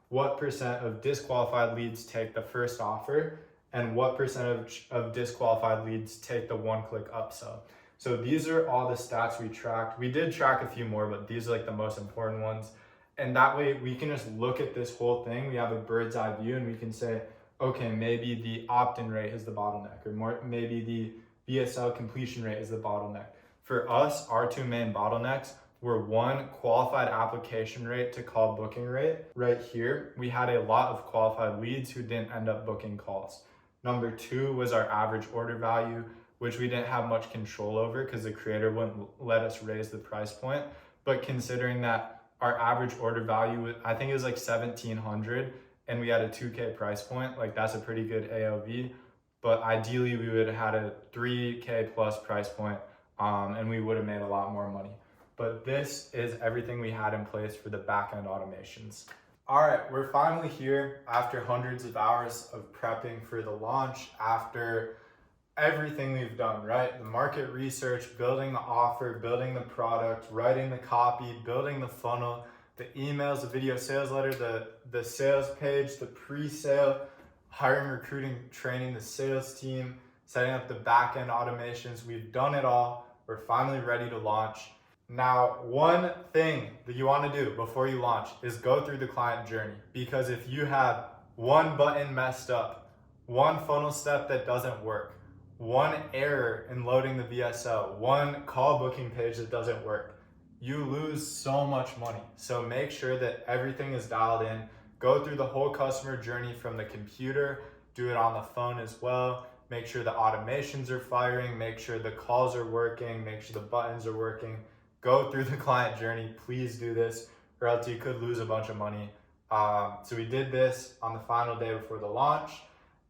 What percent of disqualified leads take the first offer, and what percentage of disqualified leads take the one-click upsell? So these are all the stats we tracked. We did track a few more, but these are like the most important ones. And that way we can just look at this whole thing. We have a bird's eye view, and we can say, okay, maybe the opt-in rate is the bottleneck, or maybe the VSL completion rate is the bottleneck. For us, our two main bottlenecks were, one, qualified application rate to call booking rate. Right here, we had a lot of qualified leads who didn't end up booking calls. Number two was our average order value, which we didn't have much control over because the creator wouldn't let us raise the price point. But considering that our average order value, I think it was like 1,700, and we had a 2K price point, like that's a pretty good AOV. But ideally we would have had a 3K plus price point, and we would have made a lot more money. But this is everything we had in place for the back-end automations. All right, we're finally here after hundreds of hours of prepping for the launch, after everything we've done, right? The market research, building the offer, building the product, writing the copy, building the funnel, the emails, the video sales letter, the sales page, the pre-sale, hiring, recruiting, training the sales team, setting up the back-end automations. We've done it all. We're finally ready to launch. Now, one thing that you want to do before you launch is go through the client journey, because if you have one button messed up, one funnel step that doesn't work, one error in loading the VSL, one call booking page that doesn't work, you lose so much money. So make sure that everything is dialed in. Go through the whole customer journey from the computer, do it on the phone as well. Make sure the automations are firing, make sure the calls are working, make sure the buttons are working. Go through the client journey. Please do this, or else you could lose a bunch of money. So we did this on the final day before the launch.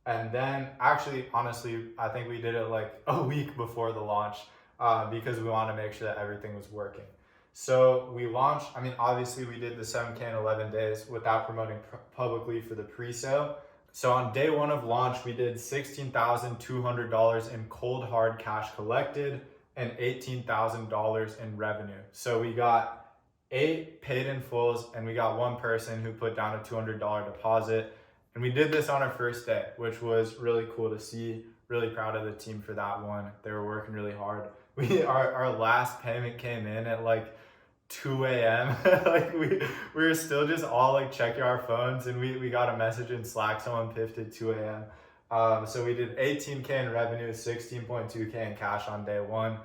And then actually, honestly, I think we did it like a week before the launch, because we want to make sure that everything was working. So we launched, I mean, obviously we did the 7K in 11 days without promoting publicly for the pre-sale. So on day one of launch, we did $16,200 in cold hard cash collected and $18,000 in revenue. So we got 8 paid in fulls, and we got one person who put down a $200 deposit. And we did this on our first day, which was really cool to see. Really proud of the team for that one. They were working really hard. Our last payment came in at like 2 a.m. like we were still just all like checking our phones, and we got a message in Slack, someone piffed at 2 a.m. So we did 18K in revenue, 16.2K in cash on day one,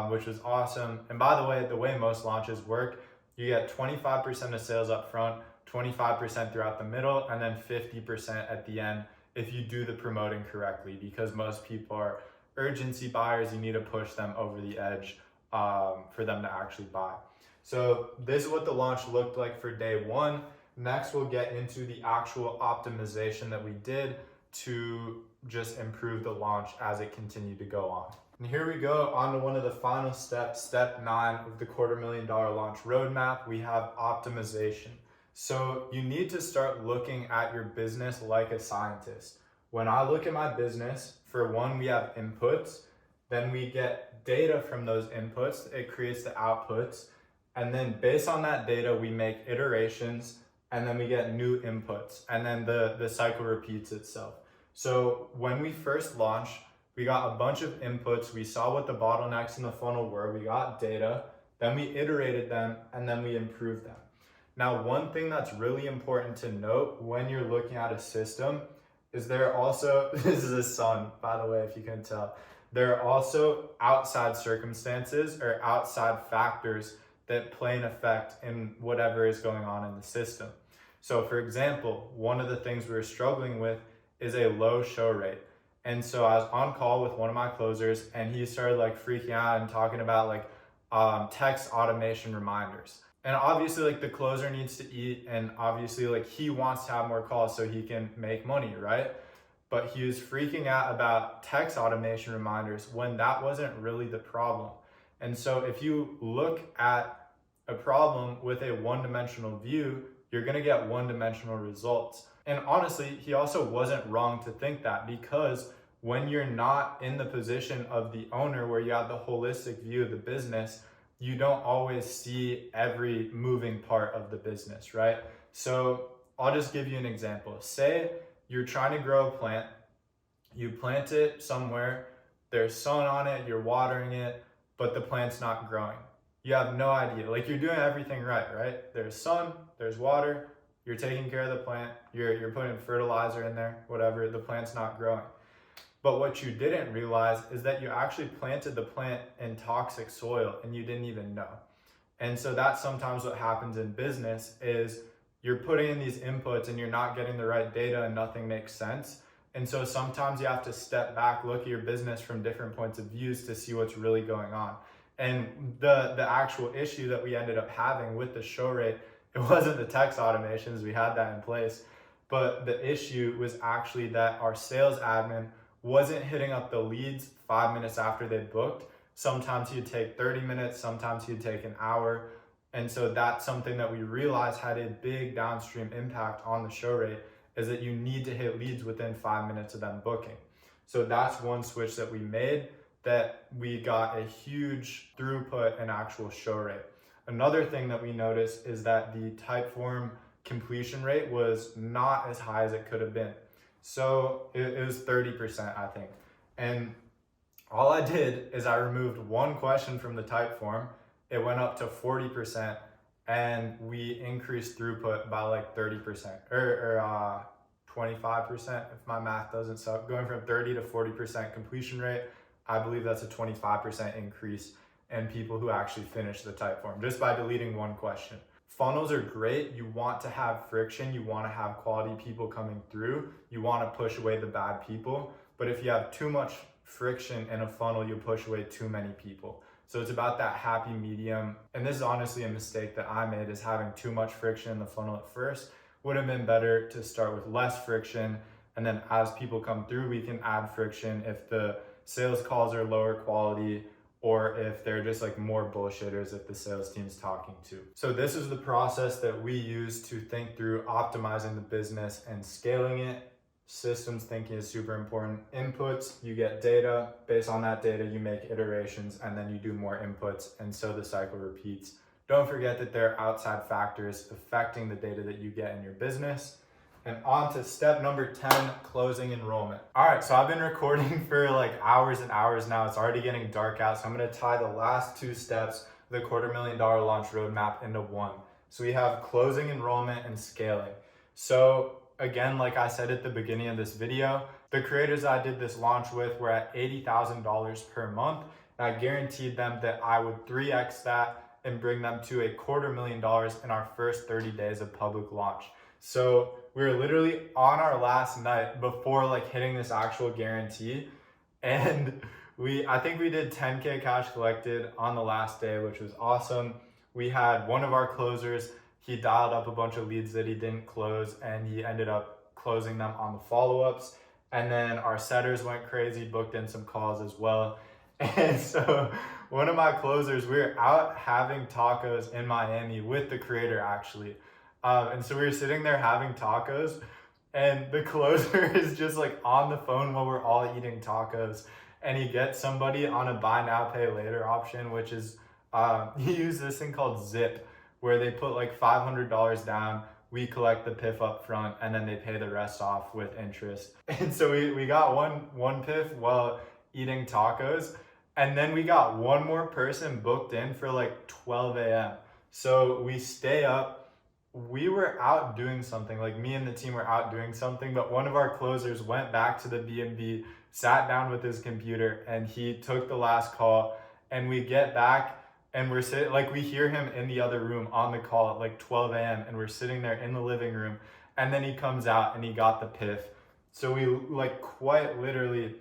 which was awesome. And by the way most launches work, you get 25% of sales up front, 25% throughout the middle, and then 50% at the end if you do the promoting correctly, because most people are urgency buyers. You need to push them over the edge for them to actually buy. So this is what the launch looked like for day one. Next, we'll get into the actual optimization that we did to just improve the launch as it continued to go on. And here we go on to one of the final steps, step 9 of the $250,000 launch roadmap. We have optimization. So you need to start looking at your business like a scientist. When I look at my business, for one, we have inputs, then we get data from those inputs, it creates the outputs, and then based on that data, we make iterations, and then we get new inputs, and then the cycle repeats itself. So when we first launched, we got a bunch of inputs, we saw what the bottlenecks in the funnel were, we got data, then we iterated them, and then we improved them. Now, one thing that's really important to note when you're looking at a system is there are also, this is a sun, by the way, if you can tell, there are also outside circumstances or outside factors that play an effect in whatever is going on in the system. So for example, one of the things we were struggling with is a low show rate. And so I was on call with one of my closers, and he started like freaking out and talking about like text automation reminders. And obviously like the closer needs to eat, and obviously like he wants to have more calls so he can make money, right? But he was freaking out about text automation reminders when that wasn't really the problem. And so if you look at a problem with a one-dimensional view, you're gonna get one-dimensional results. And honestly, he also wasn't wrong to think that, because when you're not in the position of the owner where you have the holistic view of the business, you don't always see every moving part of the business, right? So I'll just give you an example. Say you're trying to grow a plant, you plant it somewhere, there's sun on it, you're watering it, but the plant's not growing. You have no idea, like you're doing everything right? There's sun, there's water, you're taking care of the plant, you're putting fertilizer in there, whatever, the plant's not growing. But what you didn't realize is that you actually planted the plant in toxic soil and you didn't even know. And so that's sometimes what happens in business is you're putting in these inputs and you're not getting the right data and nothing makes sense. And so sometimes you have to step back, look at your business from different points of views to see what's really going on. And the actual issue that we ended up having with the show rate, it wasn't the text automations, we had that in place, but the issue was actually that our sales admin wasn't hitting up the leads 5 minutes after they booked. Sometimes he'd take 30 minutes, sometimes he'd take an hour. And so that's something that we realized had a big downstream impact on the show rate, is that you need to hit leads within 5 minutes of them booking. So that's one switch that we made, that we got a huge throughput and actual show rate. Another thing that we noticed is that the type form completion rate was not as high as it could have been. So it was 30%, I think. And all I did is I removed one question from the type form. It went up to 40%, and we increased throughput by like 30% or 25%, if my math doesn't suck. Going from 30 to 40% completion rate, I believe that's a 25% increase in people who actually finish the type form just by deleting one question. Funnels are great. You want to have friction. You want to have quality people coming through. You want to push away the bad people. But if you have too much friction in a funnel, you push away too many people. So it's about that happy medium. And this is honestly a mistake that I made, is having too much friction in the funnel at first. Would have been better to start with less friction. And then as people come through, we can add friction if the sales calls are lower quality, or if they're just like more bullshitters if the sales team's talking to. So this is the process that we use to think through optimizing the business and scaling it. Systems thinking is super important. Inputs, you get data. Based on that data, you make iterations, and then you do more inputs, and so the cycle repeats. Don't forget that there are outside factors affecting the data that you get in your business. And on to step number 10, closing enrollment. All right, so I've been recording for like hours and hours now. It's already getting dark out, so I'm gonna tie the last two steps of the $250,000 launch roadmap into one. So we have closing enrollment and scaling. So again, like I said at the beginning of this video, the creators I did this launch with were at $80,000 per month. And I guaranteed them that I would 3x that and bring them to $250,000 in our first 30 days of public launch. So we were literally on our last night before like hitting this actual guarantee. And I think we did 10K cash collected on the last day, which was awesome. We had one of our closers, he dialed up a bunch of leads that he didn't close, and he ended up closing them on the follow-ups. And then our setters went crazy, booked in some calls as well. And so one of my closers, we were out having tacos in Miami with the creator actually. And so we were sitting there having tacos, and the closer is just like on the phone while we're all eating tacos. And he gets somebody on a buy now, pay later option, which is, he used this thing called Zip, where they put like $500 down, we collect the PIF up front, and then they pay the rest off with interest. And so we got one PIF while eating tacos, and then we got one more person booked in for like 12 a.m. So we stay up. We were out doing something, like me and the team were out doing something, but one of our closers went back to the B&B, sat down with his computer, and he took the last call. And we get back and we're sitting, like we hear him in the other room on the call at like 12 a.m. and we're sitting there in the living room, and then he comes out and he got the PIF. So we like quite literally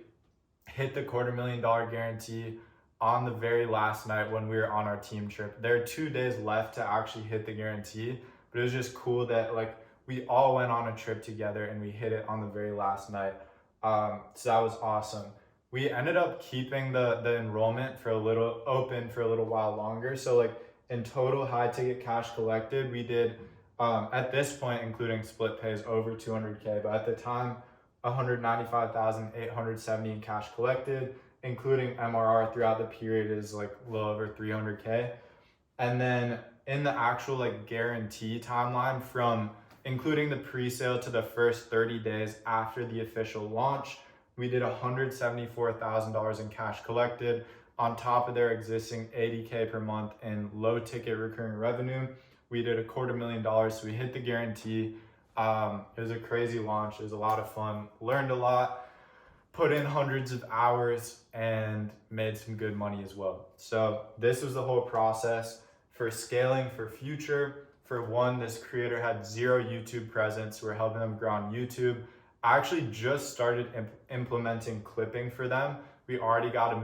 hit the $250,000 guarantee on the very last night when we were on our team trip. There are 2 days left to actually hit the guarantee. But it was just cool that like we all went on a trip together and we hit it on the very last night. So that was awesome. We ended up keeping the enrollment open for a little while longer. So like in total high ticket cash collected, we did at this point, including split pays, over 200K, but at the time, 195,870 in cash collected, including MRR throughout the period is like a little over 300K. And then in the actual like guarantee timeline, from including the pre-sale to the first 30 days after the official launch, we did $174,000 in cash collected on top of their existing 80K per month in low ticket recurring revenue. We did $250,000, so we hit the guarantee. It was a crazy launch. It was a lot of fun. Learned a lot, put in hundreds of hours, and made some good money as well. So this was the whole process. For scaling for future, for one, this creator had zero YouTube presence. We're helping them grow on YouTube. I actually just started implementing clipping for them. We already got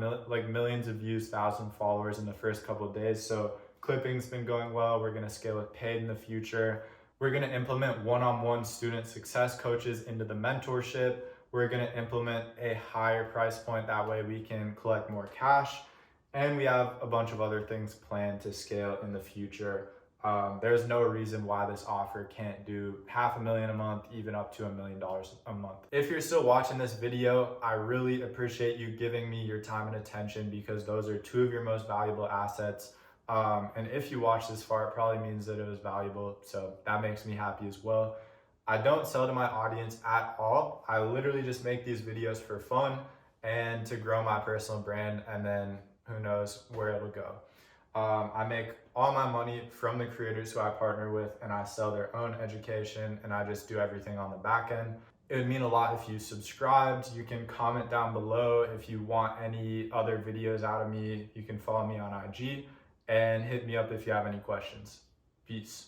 millions of views, 1,000 followers in the first couple of days. So clipping's been going well. We're gonna scale it paid in the future. We're gonna implement one-on-one student success coaches into the mentorship. We're gonna implement a higher price point. That way we can collect more cash. And we have a bunch of other things planned to scale in the future. There's no reason why this offer can't do $500,000 a month, even up to $1 million a month. If you're still watching this video, I really appreciate you giving me your time and attention, because those are two of your most valuable assets. And if you watch this far, it probably means that it was valuable. So that makes me happy as well. I don't sell to my audience at all. I literally just make these videos for fun and to grow my personal brand, and then who knows where it'll go. I make all my money from the creators who I partner with, and I sell their own education, and I just do everything on the back end. It would mean a lot if you subscribed. You can comment down below if you want any other videos out of me. You can follow me on IG and hit me up if you have any questions. Peace.